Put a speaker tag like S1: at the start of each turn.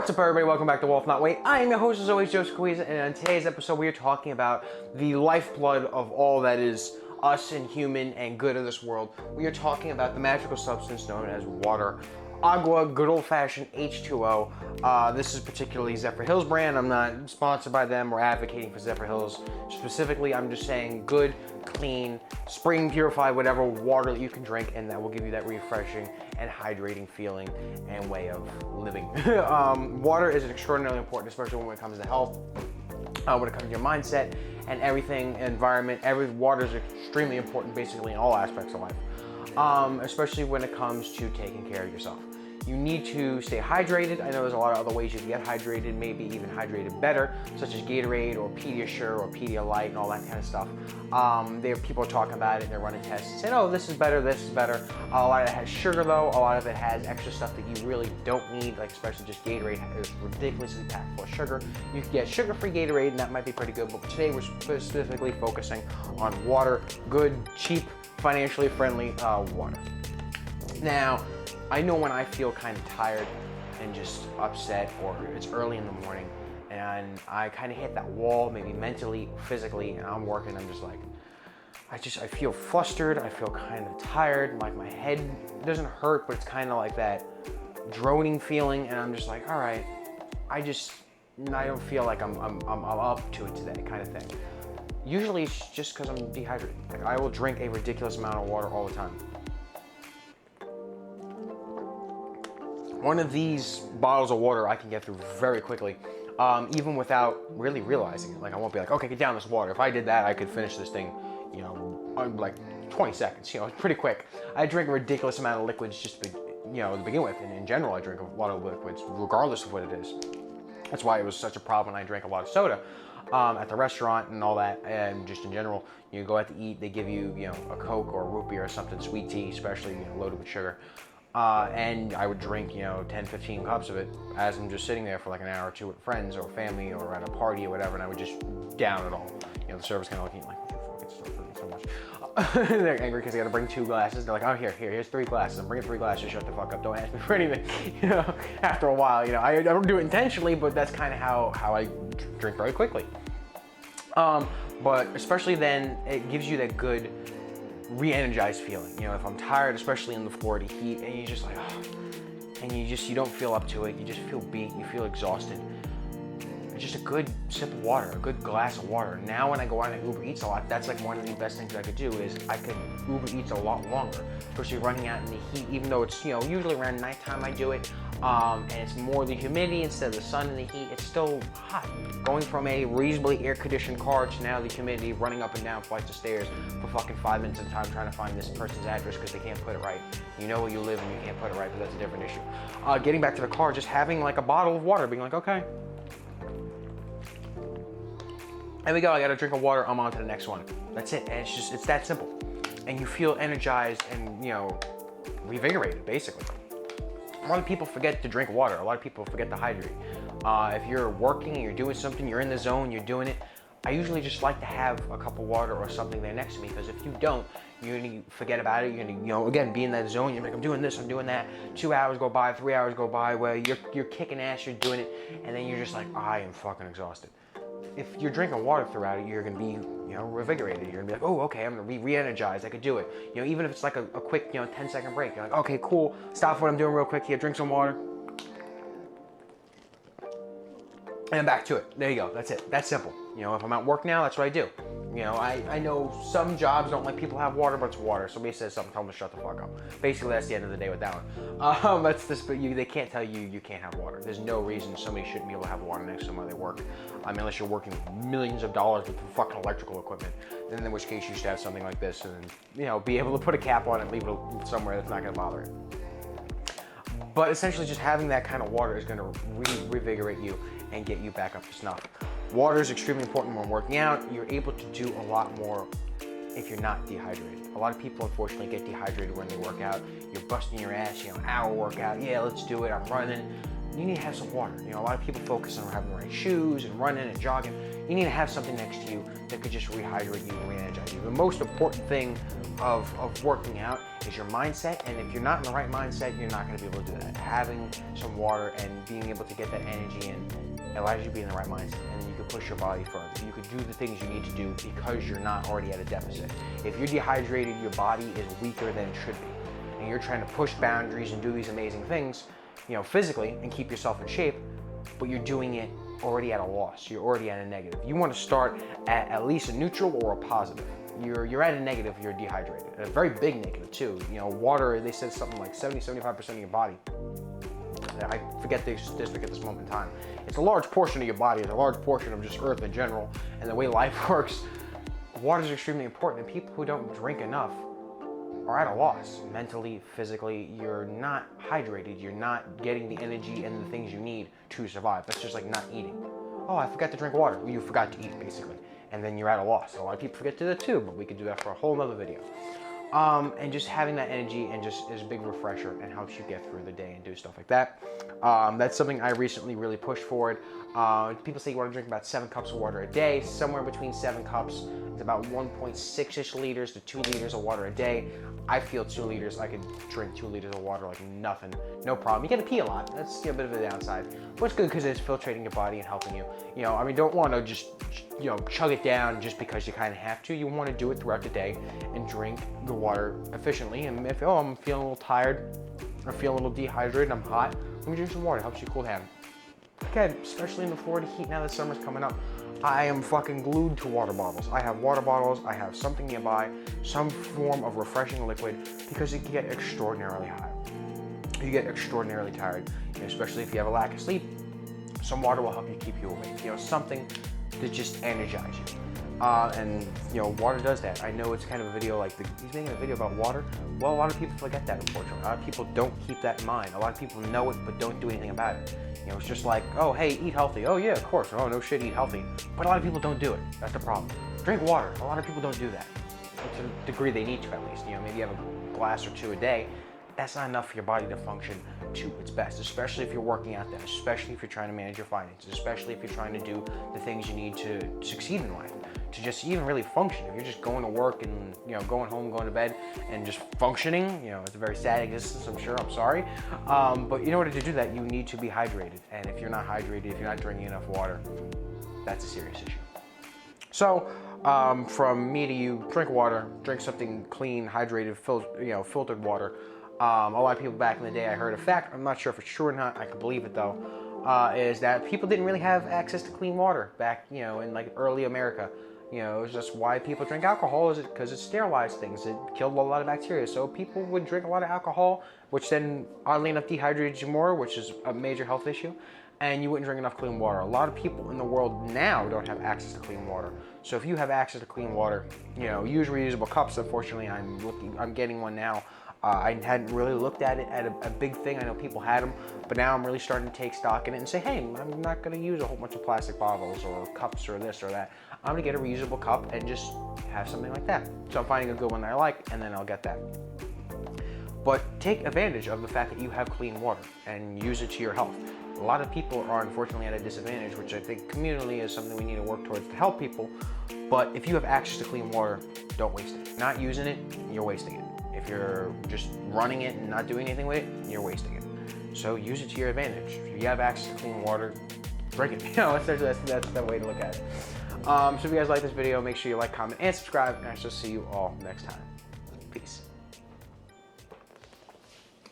S1: What's up, everybody? Welcome back to Wolf Not Wait. I am your host, as always, Joe Squeeze, and on today's episode, we are talking about the lifeblood of all that is us and human and good of this world. We are talking about the magical substance known as water. Agua, good old-fashioned H2O. This is particularly Zephyr Hills brand. I'm not sponsored by them or advocating for Zephyr Hills specifically. I'm just saying good, clean, spring purified, whatever water that you can drink, and that will give you that refreshing and hydrating feeling and way of living. Water is extraordinarily important, especially when it comes to health, when it comes to your mindset and everything, environment. Water is extremely important basically in all aspects of life, especially when it comes to taking care of yourself. You need to stay hydrated. I know there's a lot of other ways you can get hydrated, maybe even hydrated better, such as Gatorade or Pediasure or Pedialyte and all that kind of stuff. People are talking about it and they're running tests and saying, oh, this is better, this is better. A lot of it has sugar though, a lot of it has extra stuff that you really don't need, like especially just Gatorade is ridiculously packed full of sugar. You can get sugar-free Gatorade and that might be pretty good, but today we're specifically focusing on water, good, cheap, financially friendly water. Now, I know when I feel kind of tired and just upset, or it's early in the morning and I kind of hit that wall, maybe mentally, physically, and I'm working, I'm just like, I feel flustered, I feel kind of tired, like my head doesn't hurt, but it's kind of like that droning feeling, and I'm just like, all right, I don't feel like I'm up to it today, kind of thing. Usually it's just because I'm dehydrated. Like, I will drink a ridiculous amount of water all the time. One of these bottles of water I can get through very quickly, even without really realizing it. Like, I won't be like, okay, get down this water. If I did that, I could finish this thing, like 20 seconds. It's pretty quick. I drink a ridiculous amount of liquids just to begin with. And in general, I drink a lot of liquids, regardless of what it is. That's why it was such a problem when I drank a lot of soda at the restaurant and all that, and just in general. You go out to eat, they give you, a Coke or a root beer or something, sweet tea, especially, loaded with sugar. And I would drink, 10, 15 cups of it as I'm just sitting there for like an hour or two with friends or family or at a party or whatever, and I would just down it all. The server's kind of looking like, what the fuck, it's so much. They're angry because they got to bring 2 glasses. They're like, oh, here's 3 glasses. I'm bringing 3 glasses. Shut the fuck up. Don't ask me for anything. After a while, I don't do it intentionally, but that's kind of how I drink very quickly. But especially then, it gives you that good re-energized feeling. If I'm tired, especially in the Florida heat, and you're just like, oh, and you don't feel up to it, you just feel beat, you feel exhausted. Just a good sip of water, a good glass of water. Now when I go out and Uber Eats a lot, that's like one of the best things I could do is I could Uber Eats a lot longer, especially running out in the heat, even though it's, usually around nighttime I do it, and it's more the humidity instead of the sun and the heat, it's still hot. Going from a reasonably air-conditioned car to now the humidity, running up and down flights of stairs for fucking 5 minutes at a time trying to find this person's address because they can't put it right. You know where you live and you can't put it right, but that's a different issue. Getting back to the car, just having like a bottle of water, being like, okay, there we go, I got a drink of water, I'm on to the next one. That's it, and it's that simple. And you feel energized and, revigorated, basically. A lot of people forget to drink water. A lot of people forget to hydrate. If you're working and you're doing something, you're in the zone, you're doing it, I usually just like to have a cup of water or something there next to me, because if you don't, you're gonna forget about it. You're gonna, again, be in that zone. You're like, I'm doing this, I'm doing that. 2 hours go by, 3 hours go by, where you're kicking ass, you're doing it, and then you're just like, I am fucking exhausted. If you're drinking water throughout it, you're gonna be, revigorated. You're gonna be like, oh, okay, I'm gonna be re-energized. I could do it. Even if it's like a quick, 10-second break. You're like, okay, cool. Stop what I'm doing real quick here. Drink some water. And back to it. There you go. That's it. That's simple. If I'm at work now, that's what I do. I know some jobs don't let people have water, but it's water. Somebody says something, tell them to shut the fuck up. Basically, that's the end of the day with that one. They can't tell you can't have water. There's no reason somebody shouldn't be able to have water next to them while they work. Unless you're working millions of dollars with fucking electrical equipment. Then in which case you should have something like this and, be able to put a cap on it and leave it somewhere that's not gonna bother it. But essentially just having that kind of water is gonna revigorate you and get you back up to snuff. Water is extremely important when working out. You're able to do a lot more if you're not dehydrated. A lot of people unfortunately get dehydrated when they work out. You're busting your ass, hour workout, yeah, let's do it, I'm running. you need to have some water. You know, a lot of people focus on having the right shoes and running and jogging. You need to have something next to you that could just rehydrate you and re-energize you. The most important thing of working out is your mindset, and if you're not in the right mindset, you're not going to be able to do that. Having some water and being able to get that energy in allows you to be in the right mindset, and then you can push your body further. You could do the things you need to do because you're not already at a deficit. If you're dehydrated, your body is weaker than it should be, and you're trying to push boundaries and do these amazing things, you know, physically, and keep yourself in shape, but you're doing it already at a loss. You're already at a negative. You want to start at least a neutral or a positive. You're at a negative, you're dehydrated. A very big negative too. You know, water, they said something like 70-75% of your body. I forget the statistic at this moment in time. It's a large portion of your body. It's a large portion of just Earth in general. And the way life works, water is extremely important. And people who don't drink enough are at a loss. Mentally, physically, you're not hydrated. You're not getting the energy and the things you need to survive. That's just like not eating. Oh, I forgot to drink water. Well, you forgot to eat, basically. And then you're at a loss. A lot of people forget to do that too, but we could do that for a whole nother video. And just having that energy and just is a big refresher and helps you get through the day and do stuff like that. That's something I recently really pushed forward. People say you want to drink about 7 cups of water a day. Somewhere between 7 cups is about 1.6-ish liters to 2 liters of water a day. I feel 2 liters. I could drink 2 liters of water like nothing, no problem. You get to pee a lot. That's a bit of a downside, but it's good because it's filtrating your body and helping you. You know, I mean, don't want to just, you know, chug it down just because you kind of have to. You want to do it throughout the day and drink the water efficiently. And if, oh, I'm feeling a little tired or feeling a little dehydrated, I'm hot, let me drink some water. It helps you cool down. Again, especially in the Florida heat now that summer's coming up, I am fucking glued to water bottles. I have water bottles, I have something nearby, some form of refreshing liquid, because it can get extraordinarily hot. You get extraordinarily tired, you know, especially if you have a lack of sleep. Some water will help you keep you awake, you know, something to just energize you. And you know, water does that. I know it's kind of a video like he's making a video about water. Well, a lot of people forget that, unfortunately. A lot of people don't keep that in mind. A lot of people know it but don't do anything about it. You know, it's just like, oh, hey, eat healthy. Oh yeah, of course. Oh, no shit, eat healthy. But a lot of people don't do it. That's the problem. Drink water. A lot of people don't do that. To a degree they need to, at least. You know, maybe you have a glass or 2 a day. That's not enough for your body to function to its best, especially if you're working out there, especially if you're trying to manage your finances, especially if you're trying to do the things you need to succeed in life, to just even really function. If you're just going to work and, you know, going home, going to bed, and just functioning, you know, it's a very sad existence, I'm sure, I'm sorry. But in order to do that, you need to be hydrated. And if you're not hydrated, if you're not drinking enough water, that's a serious issue. So, from me to you, drink water, drink something clean, hydrated, filtered water. A lot of people back in the day, I heard a fact, I'm not sure if it's true or not, I can believe it though, is that people didn't really have access to clean water back, you know, in like early America. You know, it's just why people drink alcohol is because it sterilized things. It killed a lot of bacteria. So people would drink a lot of alcohol, which then oddly enough dehydrated you more, which is a major health issue. And you wouldn't drink enough clean water. A lot of people in the world now don't have access to clean water. So if you have access to clean water, you know, use reusable cups. Unfortunately, I'm getting one now. I hadn't really looked at it at a big thing. I know people had them, but now I'm really starting to take stock in it and say, hey, I'm not going to use a whole bunch of plastic bottles or cups or this or that. I'm going to get a reusable cup and just have something like that. So I'm finding a good one that I like, and then I'll get that. But take advantage of the fact that you have clean water and use it to your health. A lot of people are unfortunately at a disadvantage, which I think communally is something we need to work towards to help people. But if you have access to clean water, don't waste it. Not using it, you're wasting it. If you're just running it and not doing anything with it, you're wasting it. So use it to your advantage. If you have access to clean water, drink it. You know, that's the way to look at it. So if you guys like this video, make sure you like, comment, and subscribe, and I shall see you all next time. Peace.